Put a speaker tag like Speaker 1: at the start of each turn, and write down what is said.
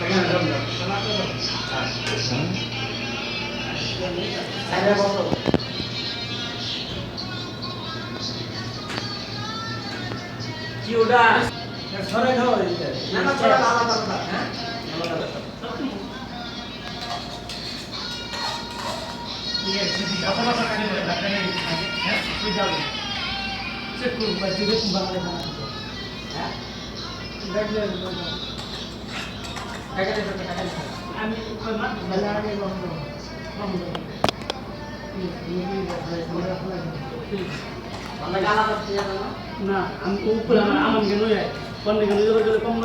Speaker 1: কি ওটা
Speaker 2: সরে খাওয়া দিতে
Speaker 1: না না ছড়া আলাদা আলাদা হ্যাঁ আলাদা আলাদা
Speaker 3: না আমি উপরে আমার কেন কম